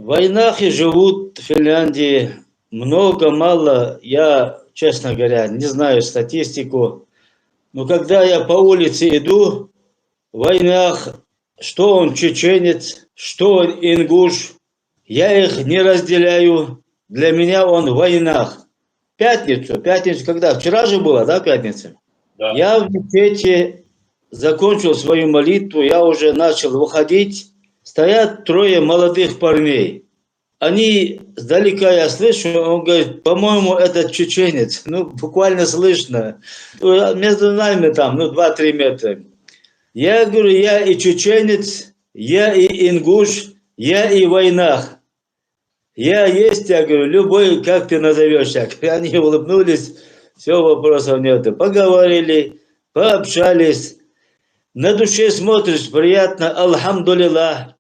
войнах и живут в Финляндии много, мало. Я, честно говоря, не знаю статистику. Но когда я по улице иду, в войнах, что он чеченец, что он ингуш, я их не разделяю. Для меня он в войнах. Пятницу, когда? Вчера же была, да, пятница? Да. Я в мечети закончил свою молитву, я уже начал выходить. Стоят трое молодых парней. Они сдалека, я слышу, он говорит, по-моему, это чеченец. Ну, буквально слышно. Между нами там, 2-3 метра. Я говорю, я и чеченец, я и ингуш, я и в войнах. Я есть, я говорю, любой, как ты назовешься. Они улыбнулись, все, вопросов нет. Поговорили, пообщались. На душе смотришь, приятно, альхамдулиллах.